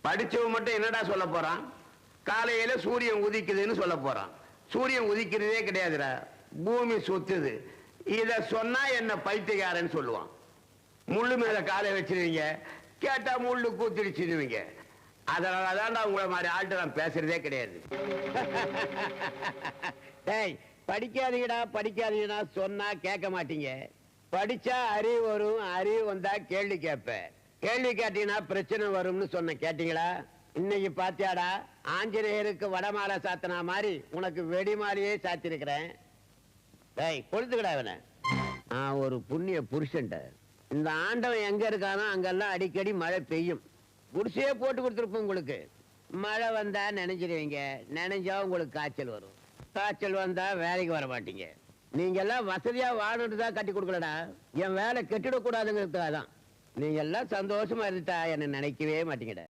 படிச்சவன் மட்டும் என்னடா சொல்ல போறான்? காலையில சூரியன் உதிக்குதுன்னு சொல்ல போறான். சூரியன் உதிக்கிறதே கிடையாதுடா, பூமி சுத்துது. இத சொன்னா என்ன பைத்தியக்காரன்னு சொல்லுவான். முள்ளு மேல காலை வச்சிருவீங்க, கேட்டா முள்ளு கூத்திடுச்சிருவீங்க. அதனாலதான் உங்களை மாதிரி ஆள்கிட்ட நான் பேசுறதே கிடையாது. டேய், படிக்காதீங்கடா படிக்காதீங்கடா சொன்னா கேட்க மாட்டீங்க. படிச்சா அறிவு வரும், அறிவு வந்தா கேள்வி கேட்ப. கேள்வி கேட்டீங்கன்னா பிரச்சனை வரும்னு சொன்ன, கேட்டீங்களா? இன்னைக்கு பாத்தியாடா, ஆஞ்சநேயருக்கு வடமாலை சாத்தினா மாதிரி உனக்கு வெடிமாலையே சாத்திருக்கிறேன். டேய், கொளுத்துக்கடா இவனை. நான் ஒரு புண்ணிய புருஷன்ட. இந்த ஆண்டவன் எங்க இருக்கானோ அங்கெல்லாம் அடிக்கடி மழை பெய்யும். குடிசையே போட்டு கொடுத்துருப்போம் உங்களுக்கு. மழை வந்தா நினைச்சிருவீங்க, நினைஞ்சா உங்களுக்கு காய்ச்சல் வரும். காய்ச்சல் வந்தா வேலைக்கு வர மாட்டீங்க. நீங்க எல்லாம் வசதியா வாழணுட்டு தான் கட்டி கொடுக்கலடா, என் வேலை கெட்டிடக்கூடாதுங்கிறதுக்காக தான். நீங்க எல்லாம் சந்தோஷமா இருந்துட்டா என்ன நினைக்கவே மாட்டீங்கடா.